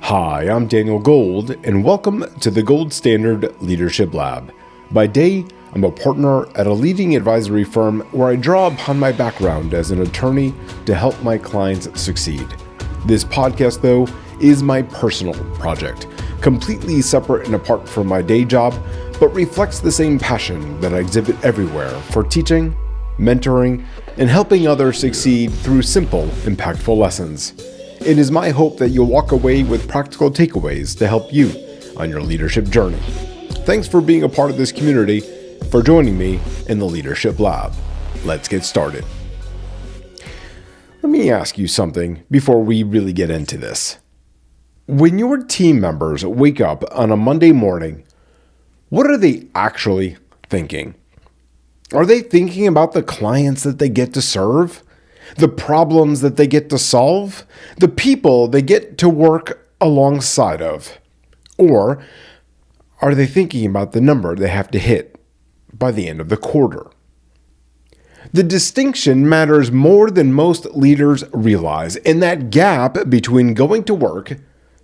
Hi, I'm Daniel Gold, and welcome to the Gold Standard Leadership Lab. By day, I'm a partner at a leading advisory firm where I draw upon my background as an attorney to help my clients succeed. This podcast, though, is my personal project, completely separate and apart from my day job, but reflects the same passion that I exhibit everywhere for teaching, mentoring, and helping others succeed through simple, impactful lessons. It is my hope that you'll walk away with practical takeaways to help you on your leadership journey. Thanks for being a part of this community, for joining me in the Leadership Lab. Let's get started. Let me ask you something before we really get into this. When your team members wake up on a Monday morning, what are they actually thinking? Are they thinking about the clients that they get to serve? The problems that they get to solve? The people they get to work alongside of? Or are they thinking about the number they have to hit by the end of the quarter? The distinction matters more than most leaders realize, and that gap between going to work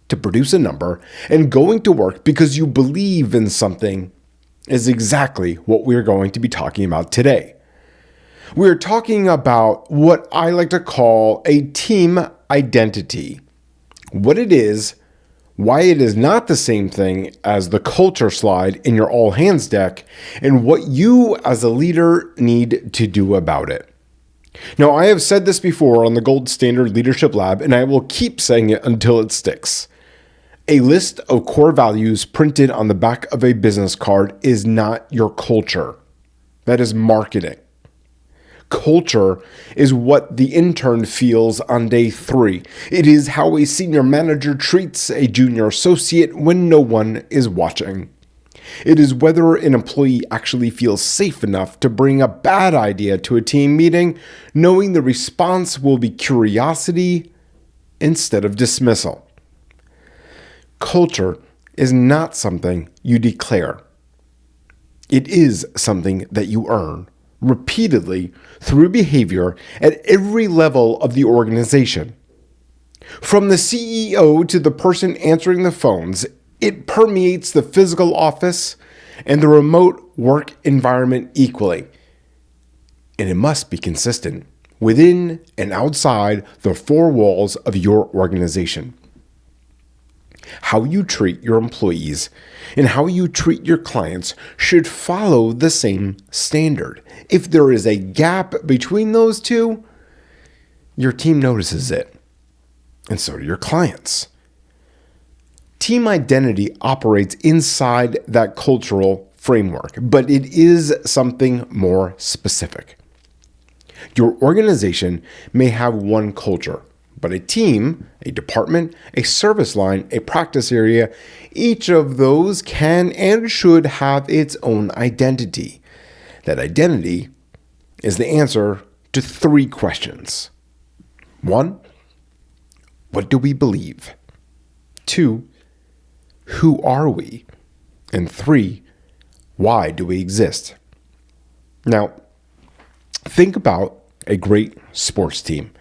to produce a number and going to work because you believe in something is exactly what we're going to be talking about today. We're talking about what I like to call a team identity. What it is, why it is not the same thing as the culture slide in your all hands deck, and what you as a leader need to do about it. Now, I have said this before on the Gold Standard Leadership Lab, and I will keep saying it until it sticks. A list of core values printed on the back of a business card is not your culture. That is marketing. Culture is what the intern feels on day 3. It is how a senior manager treats a junior associate when no one is watching. It is whether an employee actually feels safe enough to bring a bad idea to a team meeting, knowing the response will be curiosity instead of dismissal. Culture is not something you declare. It is something that you earn repeatedly through behavior at every level of the organization. From the CEO to the person answering the phones, it permeates the physical office and the remote work environment equally. And it must be consistent within and outside the 4 walls of your organization. How you treat your employees and how you treat your clients should follow the same standard. If there is a gap between those two, your team notices it, and so do your clients. Team identity operates inside that cultural framework, but it is something more specific. Your organization may have one culture, but a team, a department, a service line, a practice area, each of those can and should have its own identity. That identity is the answer to 3 questions. 1, what do we believe? 2, who are we? And 3, why do we exist? Now, think about a great sports team.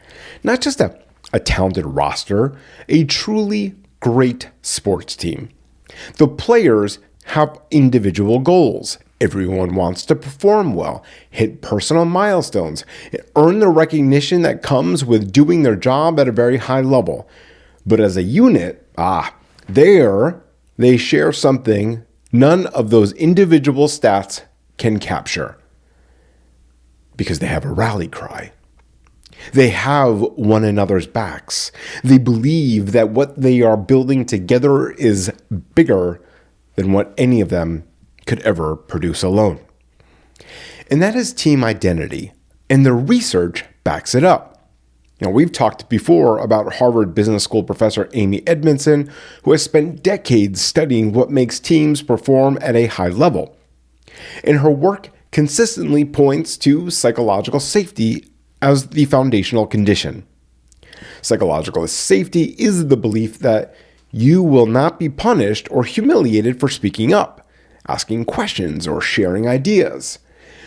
Not just a talented roster, a truly great sports team. The players have individual goals. Everyone wants to perform well, hit personal milestones, earn the recognition that comes with doing their job at a very high level. But as a unit, they share something none of those individual stats can capture, because they have a rally cry. They have one another's backs. They believe that what they are building together is bigger than what any of them could ever produce alone. And that is team identity, and the research backs it up. Now, we've talked before about Harvard Business School professor Amy Edmondson, who has spent decades studying what makes teams perform at a high level. And her work consistently points to psychological safety as the foundational condition. Psychological safety is the belief that you will not be punished or humiliated for speaking up, asking questions, or sharing ideas.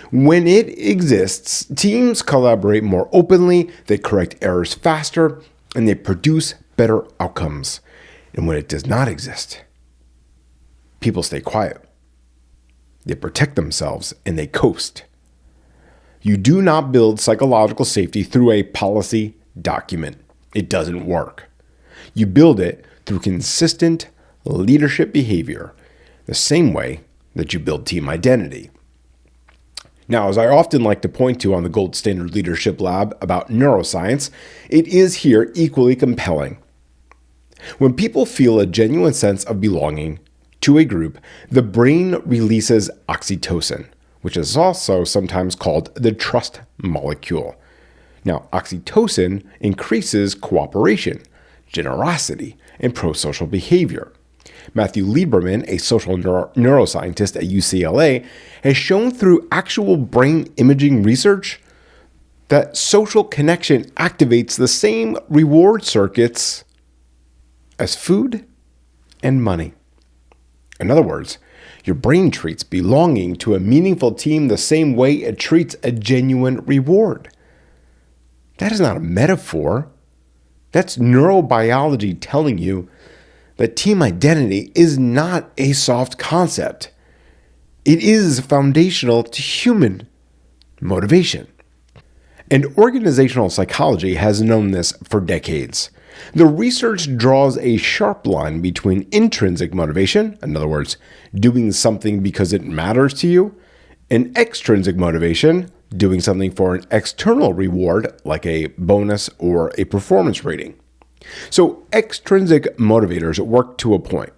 When it exists, teams collaborate more openly, they correct errors faster, and they produce better outcomes. And when it does not exist, people stay quiet. They protect themselves and they coast. You do not build psychological safety through a policy document. It doesn't work. You build it through consistent leadership behavior, the same way that you build team identity. Now, as I often like to point to on the Gold Standard Leadership Lab about neuroscience, it is here equally compelling. When people feel a genuine sense of belonging to a group, the brain releases oxytocin, which is also sometimes called the trust molecule. Now, oxytocin increases cooperation, generosity, and pro-social behavior. Matthew Lieberman, a social neuroscientist at UCLA, has shown through actual brain imaging research that social connection activates the same reward circuits as food and money. In other words, your brain treats belonging to a meaningful team the same way it treats a genuine reward. That is not a metaphor. That's neurobiology telling you that team identity is not a soft concept. It is foundational to human motivation. And organizational psychology has known this for decades. The research draws a sharp line between intrinsic motivation, in other words, doing something because it matters to you, and extrinsic motivation, doing something for an external reward like a bonus or a performance rating. So extrinsic motivators work to a point.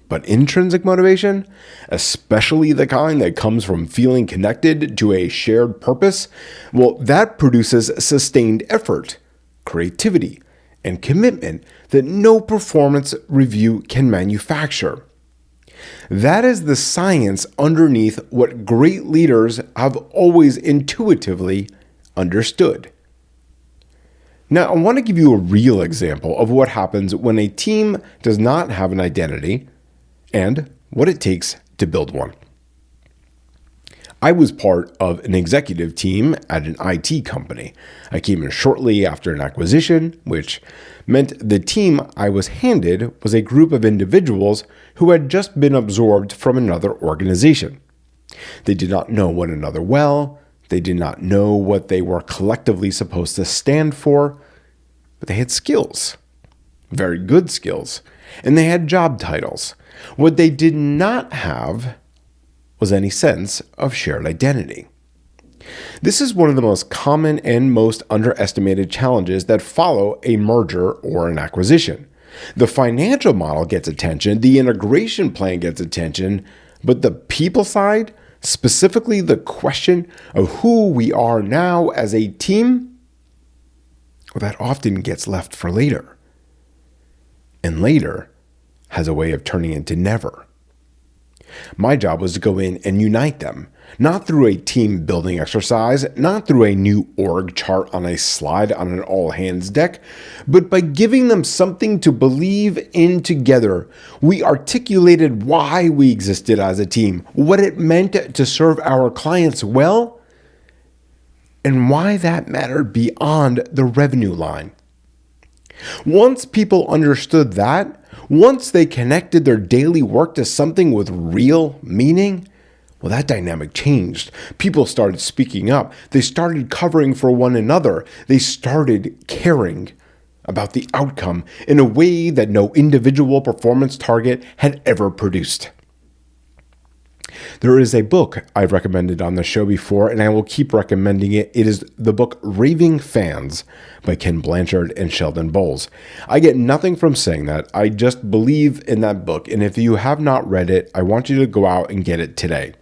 But intrinsic motivation, especially the kind that comes from feeling connected to a shared purpose, well, that produces sustained effort, creativity, and commitment that no performance review can manufacture. That is the science underneath what great leaders have always intuitively understood. Now, I want to give you a real example of what happens when a team does not have an identity and what it takes to build one. I was part of an executive team at an IT company. I came in shortly after an acquisition, which meant the team I was handed was a group of individuals who had just been absorbed from another organization. They did not know one another well. They did not know what they were collectively supposed to stand for, but they had skills, very good skills, and they had job titles. What they did not have was any sense of shared identity. This is one of the most common and most underestimated challenges that follow a merger or an acquisition. The financial model gets attention, the integration plan gets attention, but the people side, specifically the question of who we are now as a team, well, that often gets left for later. And later has a way of turning into never. My job was to go in and unite them, not through a team building exercise, not through a new org chart on a slide on an all hands deck, but by giving them something to believe in together. We articulated why we existed as a team, what it meant to serve our clients well, and why that mattered beyond the revenue line. Once people understood that, once they connected their daily work to something with real meaning, well, that dynamic changed. People started speaking up. They started covering for one another. They started caring about the outcome in a way that no individual performance target had ever produced. There is a book I've recommended on the show before, and I will keep recommending it. It is the book Raving Fans by Ken Blanchard and Sheldon. I get nothing from saying that. I just believe in that book, and if you have not read it, I want you to go out and get it today.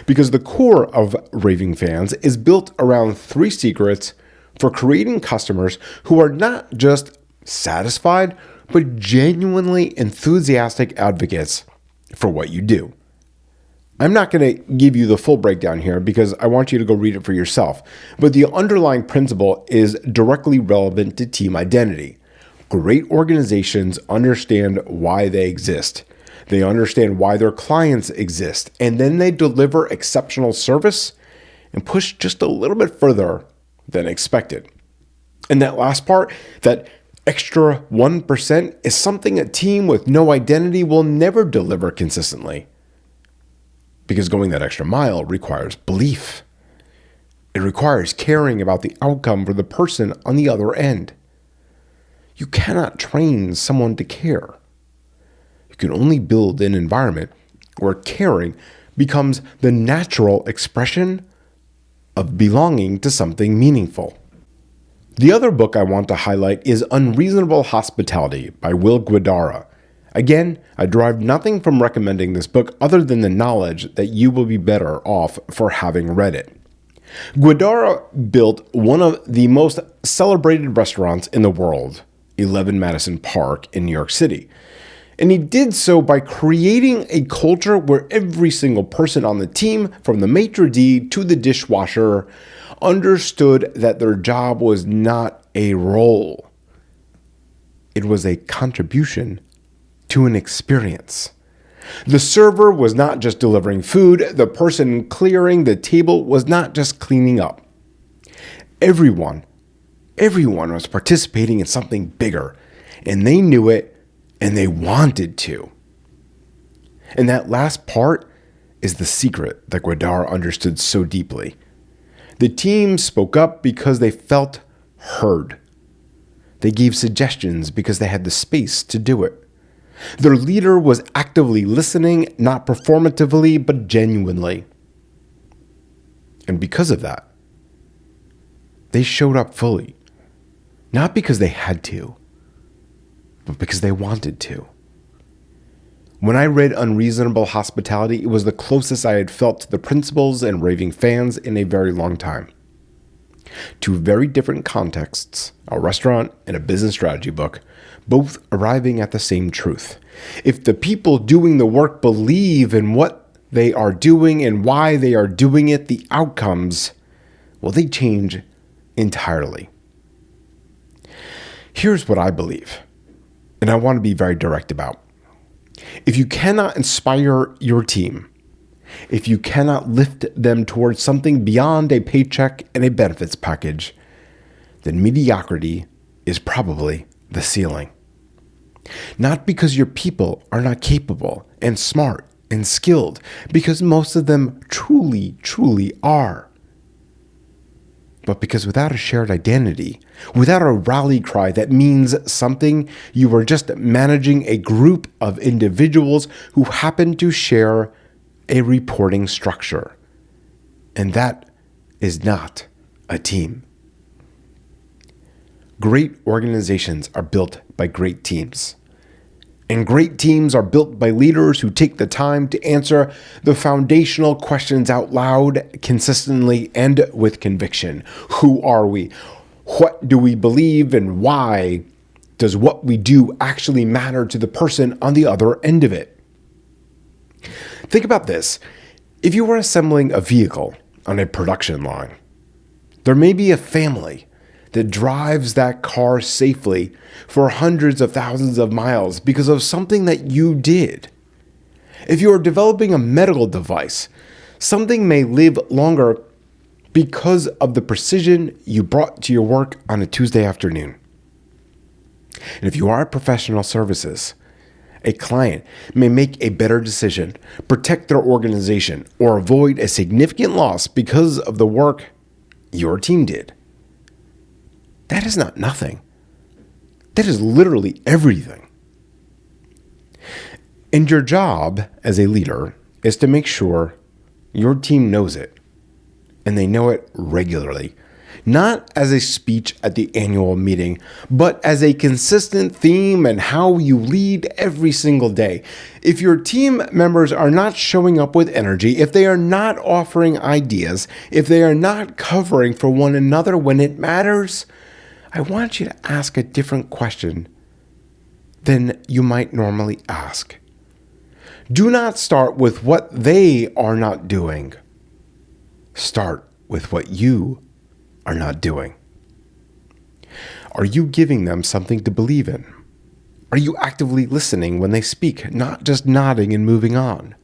Because the core of Raving Fans is built around 3 secrets for creating customers who are not just satisfied, but genuinely enthusiastic advocates for what you do. I'm not going to give you the full breakdown here because I want you to go read it for yourself. But the underlying principle is directly relevant to team identity. Great organizations understand why they exist. They understand why their clients exist. And then they deliver exceptional service and push just a little bit further than expected. And that last part, that Extra 1% is something a team with no identity will never deliver consistently. Because going that extra mile requires belief. It requires caring about the outcome for the person on the other end. You cannot train someone to care. You can only build an environment where caring becomes the natural expression of belonging to something meaningful. The other book I want to highlight is Unreasonable Hospitality by Will Guidara. Again, I derive nothing from recommending this book other than the knowledge that you will be better off for having read it. Guidara built one of the most celebrated restaurants in the world, 11 Madison Park in New York City. And he did so by creating a culture where every single person on the team, from the maitre d' to the dishwasher, understood that their job was not a role. It was a contribution to an experience. The server was not just delivering food. The person clearing the table was not just cleaning up. Everyone was participating in something bigger, and they knew it, and they wanted to. And that last part is the secret that Guidara understood so deeply. The team spoke up because they felt heard. They gave suggestions because they had the space to do it. Their leader was actively listening, not performatively, but genuinely. And because of that, they showed up fully. Not because they had to, but because they wanted to. When I read Unreasonable Hospitality, it was the closest I had felt to the principles and Raving Fans in a very long time. Two very different contexts, a restaurant and a business strategy book, both arriving at the same truth. If the people doing the work believe in what they are doing and why they are doing it, the outcomes, well, they change entirely. Here's what I believe, and I want to be very direct about. If you cannot inspire your team, if you cannot lift them towards something beyond a paycheck and a benefits package, then mediocrity is probably the ceiling. Not because your people are not capable and smart and skilled, because most of them truly are. But because without a shared identity, without a rally cry that means something, you are just managing a group of individuals who happen to share a reporting structure. And that is not a team. Great organizations are built by great teams. And great teams are built by leaders who take the time to answer the foundational questions out loud, consistently, and with conviction. Who are we? What do we believe? And why does what we do actually matter to the person on the other end of it? Think about this. If you were assembling a vehicle on a production line, there may be a family that drives that car safely for hundreds of thousands of miles because of something that you did. If you are developing a medical device, something may live longer because of the precision you brought to your work on a Tuesday afternoon. And if you are professional services, a client may make a better decision, protect their organization, or avoid a significant loss because of the work your team did. That is not nothing. That is literally everything. And your job as a leader is to make sure your team knows it, and they know it regularly. Not as a speech at the annual meeting, but as a consistent theme and how you lead every single day. If your team members are not showing up with energy, if they are not offering ideas, if they are not covering for one another when it matters, I want you to ask a different question than you might normally ask. Do not start with what they are not doing. Start with what you are not doing. Are you giving them something to believe in? Are you actively listening when they speak, not just nodding and moving on?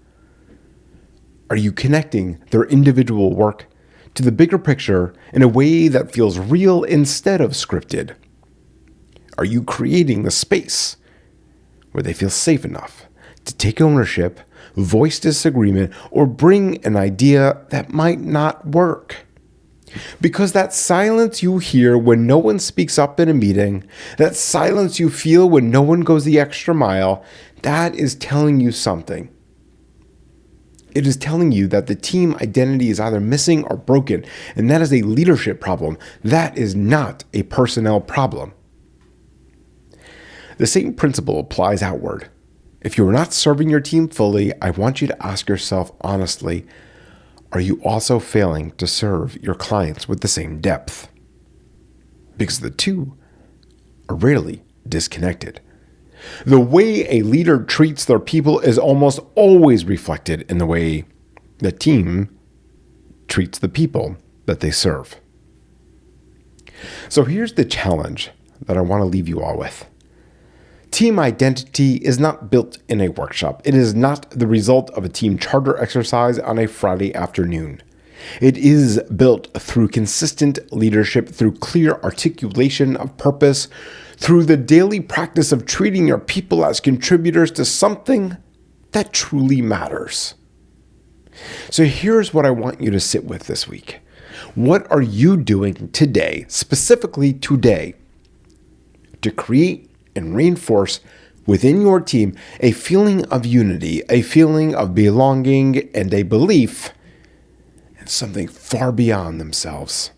Are you connecting their individual work to the bigger picture in a way that feels real instead of scripted? Are you creating the space where they feel safe enough to take ownership, voice disagreement, or bring an idea that might not work? Because that silence you hear when no one speaks up in a meeting, that silence you feel when no one goes the extra mile, that is telling you something. It is telling you that the team identity is either missing or broken, and that is a leadership problem. That is not a personnel problem. The same principle applies outward. If you are not serving your team fully, I want you to ask yourself honestly, are you also failing to serve your clients with the same depth? Because the two are rarely disconnected. The way a leader treats their people is almost always reflected in the way the team treats the people that they serve. So here's the challenge that I want to leave you all with. Team identity is not built in a workshop. It is not the result of a team charter exercise on a Friday afternoon. It is built through consistent leadership, through clear articulation of purpose, through the daily practice of treating your people as contributors to something that truly matters. So here's what I want you to sit with this week. What are you doing today, specifically today, to create and reinforce within your team a feeling of unity, a feeling of belonging, and a belief in something far beyond themselves?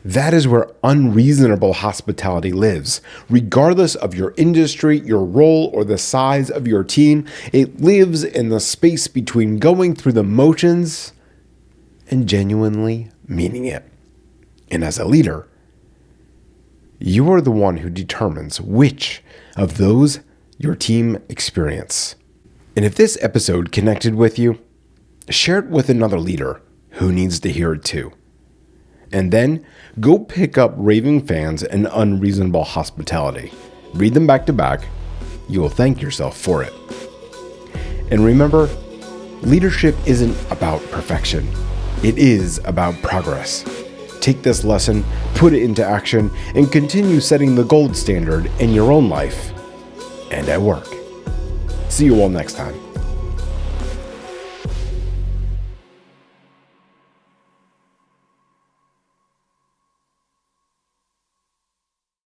That is where unreasonable hospitality lives. Regardless of your industry, your role, or the size of your team, it lives in the space between going through the motions and genuinely meaning it. And as a leader, you are the one who determines which of those your team experience. And if this episode connected with you, share it with another leader who needs to hear it too. And then go pick up Raving Fans and Unreasonable Hospitality. Read them back to back. You will thank yourself for it. And remember, leadership isn't about perfection. It is about progress. Take this lesson, put it into action, and continue setting the gold standard in your own life and at work. See you all next time.